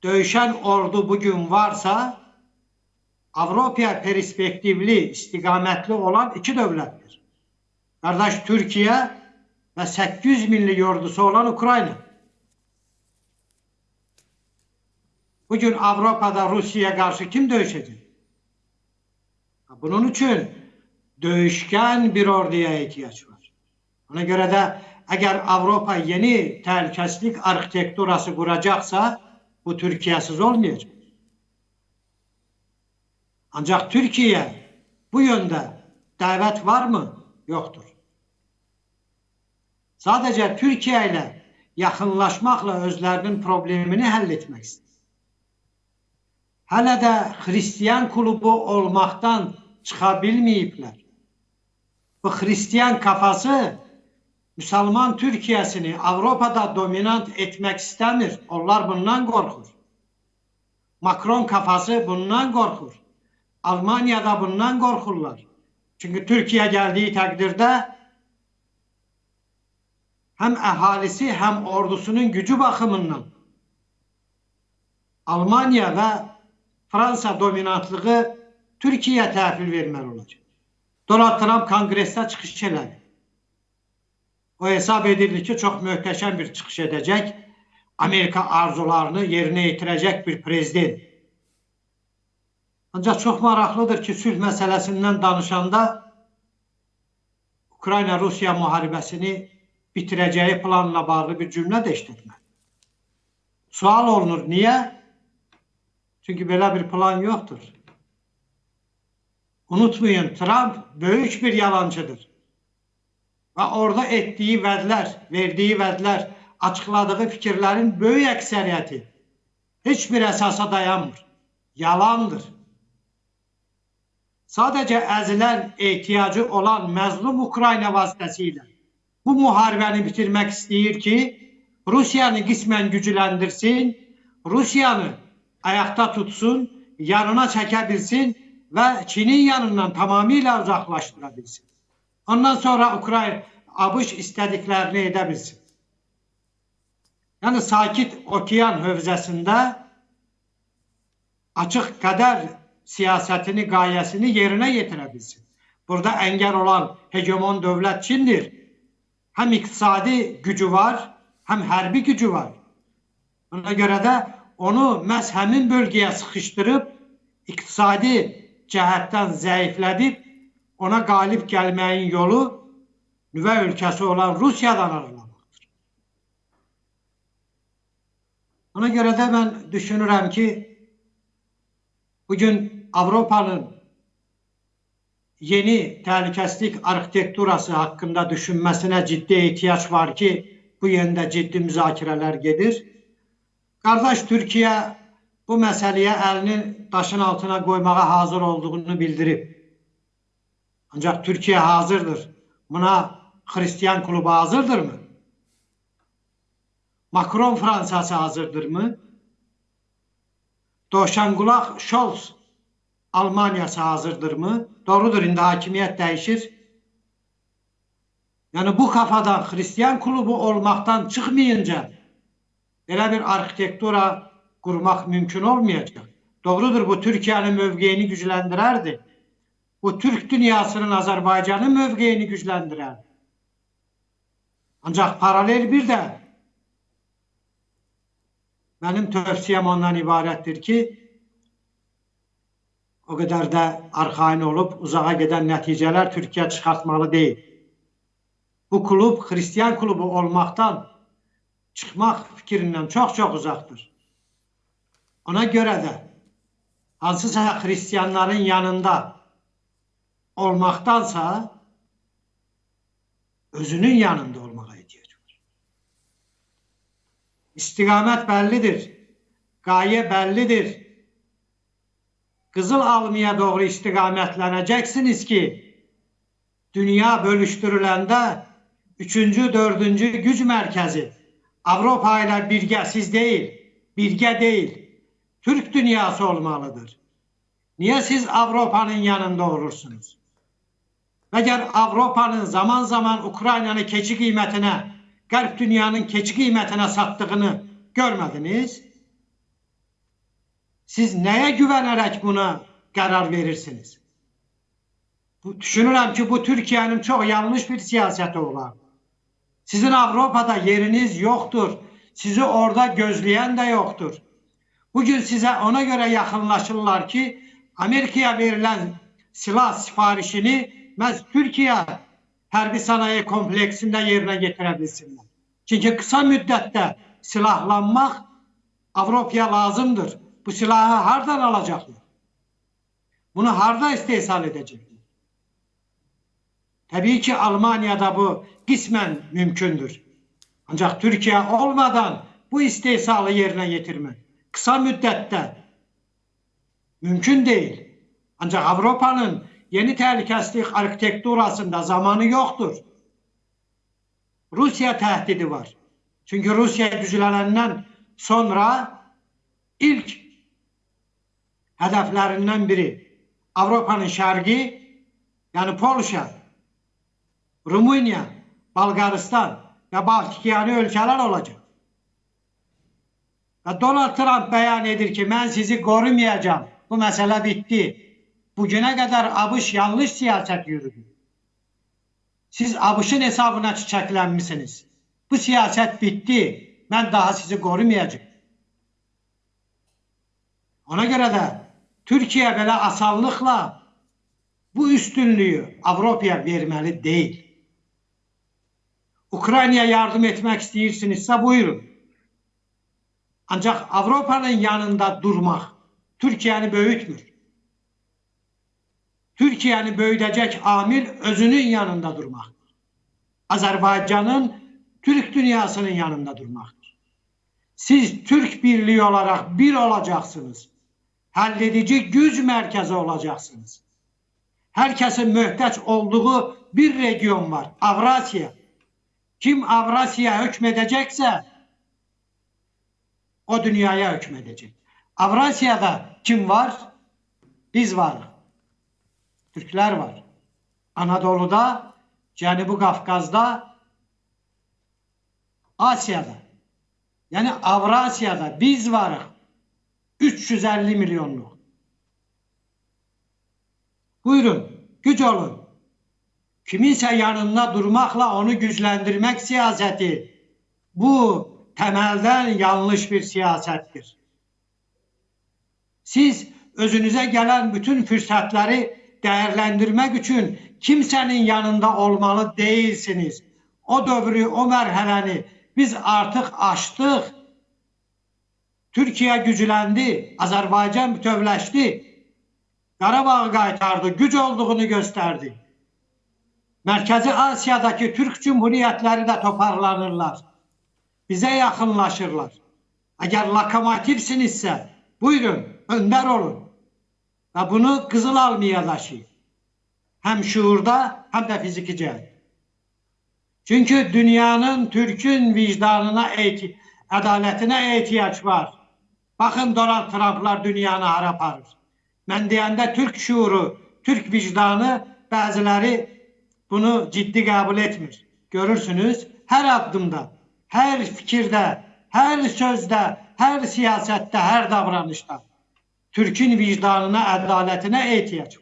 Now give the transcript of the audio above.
döyüşen ordu bugün varsa Avrupa perspektifli, istikametli olan iki devlettir. Kardeş Türkiye ve 800 milli ordusu olan Ukrayna. Bugün Avrupa'da Rusya'ya karşı kim dövüşecek? Bunun için dövüşken bir orduya ihtiyaç var. Ona göre de eğer Avrupa yeni təhlükəsizlik arxitekturası kuracaksa bu Türkiye'siz olmayacak. Ancak Türkiye bu yönde davet var mı? Yoktur. Sadece Türkiye ile yakınlaşmakla özlerinin problemini halletmek ister. Hele de Hristiyan klubu olmaktan çıkabilmeyipler. Bu Hristiyan kafası Müslüman Türkiye'sini Avrupa'da dominant etmek istemir. Onlar bundan korkur. Macron kafası bundan korkur. Almanya'da bundan korkurlar. Çünkü Türkiye geldiği takdirde hem ahalisi hem ordusunun gücü bakımından Almanya ve Fransa dominantlığı Türkiye'ye təhvil verməli olacak. Donald Trump kongreste çıkış elədi. O hesap edildi ki çok möhtəşəm bir çıkış edecek. Amerika arzularını yerine getirecek bir prezident. Ancak çok maraqlıdır ki sülh meselesinden danışanda Ukrayna-Rusya muharebesini bitireceği planla bağlı bir cümle de işletmedi. Sual olunur niye? Çünkü böyle bir plan yoktur. Unutmayın Trump büyük bir yalancıdır. Ve orada ettiği vədlər, verdiği vədlər, açıkladığı fikirlerin büyük əksəriyyəti hiçbir esasa dayanmır. Yalandır. Sadece əzilən ihtiyacı olan məzlum Ukrayna vasitəsilə bu muharebeni bitirmek istəyir ki, Rusiyanı qismən gücləndirsin, Rusiyanı ayakta tutsun, yanına çekebilsin ve Çin'in yanından tamamıyla uzaklaştırabilsin. Ondan sonra Ukrayna, ABŞ istediklerini edebilsin. Yani sakit okyan hövzəsində açık kader siyasetini, gayesini yerine getirebilsin. Burada engel olan hegemon devlet Çin'dir. Hem iktisadi gücü var, hem hərbi gücü var. Ona göre de onu məhz həmin bölgeye sıkıştırıp, iktisadi cəhətdən zəiflədib, ona galip gelmeyin yolu nüvə ülkesi olan Rusiyadan ayrılmaktır. Ona göre de ben düşünürüm ki bugün Avrupa'nın yeni təhlükəsizlik arxitekturası hakkında düşünmesine ciddi ihtiyaç var ki bu yönde ciddi müzakirələr gedir. Kardeş Türkiye bu meseleye elini taşın altına koymaya hazır olduğunu bildirip ancak Türkiye hazırdır. Buna Hristiyan klubu hazırdır mı? Macron Fransa'sı hazırdır mı? Doşangulaq Scholz Almanya'sı hazırdır mı? Doğrudur, indi hakimiyet değişir. Yani bu kafadan Hristiyan klubu olmaktan çıkmayınca böyle bir arxitektura kurmak mümkün olmayacak. Doğrudur, bu Türkiye'nin mövqeyini güçlendirerdi. Bu Türk dünyasının Azerbaycan'ın mövqeyini güçlendirerdi. Ancak paralel bir de benim tövsiyem ondan ibarettir ki o kadar da arxain olup uzağa giden neticeler Türkiye çıkartmalı değil. Bu kulüp Hristiyan klubu olmaktan çıkmak fikrinden çok çok uzaktır. Ona göre de hansısa Hristiyanların yanında olmaktansa özünün yanında olmaya ihtiyaç var. İstikamet bellidir. Gaye bellidir. Kızıl almaya doğru istikametleneceksiniz ki dünya bölüştürülende 3. 4. güç merkezi Avrupa ile birgesiz değil, birge değil, Türk dünyası olmalıdır. Niye siz Avrupa'nın yanında olursunuz? Eğer Avrupa'nın zaman zaman Ukrayna'nın keçi kıymetine, Garp dünyanın keçi kıymetine sattığını görmediniz. Siz nəyə güvənərək buna qərar verirsiniz? Düşünürəm ki, bu Türkiyənin çox yanlış bir siyasəti olar. Sizin Avropada yeriniz yoxdur. Sizi orada gözləyən də yoxdur. Bugün sizə ona görə yaxınlaşırlar ki, Amerikaya verilən silah sifarişini məhz Türkiyə hərbi sənaye kompleksində yerinə yetirə bilsinlər. Çünki qısa müddətdə silahlanmaq Avropaya lazımdır. Bu silahı hardan alacaqlar? Bunu harda istehsal edəcəklər? Təbii ki, Almaniyada bu qismən mümkündür. Ancaq Türkiyə olmadan bu istehsalı yerinə yetirmək qısa müddətdə mümkün deyil. Ancaq Avropanın yeni təhlükəsizlik arxitekturasında zamanı yoxdur. Rusiya təhdidi var. Çünki Rusiya güclənəndən sonra ilk hədəflərindən biri Avropanın şərqi, yəni Polşa, Rumıniya, Balqaristan və Baltikyanı ölkələr olacaq. Və Donald Trump bəyan edir ki, mən sizi qorumayacağım, bu məsələ bitdi. Bugünə qədər ABŞ yanlış siyasət yürüdü. Siz ABŞ-ın hesabına çiçəklənmişsiniz. Bu siyasət bitdi, mən daha sizi qorumayacağım. Ona görə də Türkiyə belə asanlıqla bu üstünlüyü Avropaya verməli deyil. Ukraynaya yardım etmək istəyirsinizsə buyurun. Ancaq Avropanın yanında durmaq Türkiyəni böyütmür. Türkiyəni böyüdəcək amil özünün yanında durmaqdır. Azərbaycanın, Türk dünyasının yanında durmaqdır. Siz Türk birliği olarak bir olacaksınız. Həlledici güc mərkəzi olacaqsınız. Herkesin möhtaç olduğu bir region var, Avrasya. Kim Avrasya'ya hükmedecekse o dünyaya hükmedecek. Avrasya'da kim var? Biz varız. Türkler var. Anadolu'da, Cənubi Qafqazda, Asya'da. Yani Avrasya'da biz varız. 350 milyonluq. Buyurun, güc olun. Kiminsə yanında durmaqla onu gücləndirmək siyasəti bu təməldən yanlış bir siyasətdir. Siz özünüzə gələn bütün fürsətləri dəyərləndirmək üçün kimsənin yanında olmalı deyilsiniz. O dövrü, o mərhələni biz artıq aşdıq. Türkiyə gücləndi, Azərbaycan bütövləşdi. Qarabağı qaytardı, güc olduğunu göstərdi. Mərkəzi Asiyadakı Türk Cumhuriyyətləri də toparlanırlar. Bizə yaxınlaşırlar. Əgər lokomotivsinizsə, buyurun, öndər olun. Və bunu qızıl almaya daşıyın. Həm şuurda, həm də fiziki cəhət. Çünki dünyanın, Türkün vicdanına, ədalətinə ehtiyac var. Baxın, Donald Trumplar dünyanı hara aparır. Mən deyəndə Türk şuuru, Türk vicdanı, bəziləri bunu ciddi qəbul etmir. Görürsünüz, hər addımda, hər fikirdə, hər sözdə, hər siyasətdə, hər davranışda Türkün vicdanına, ədalətinə ehtiyac var.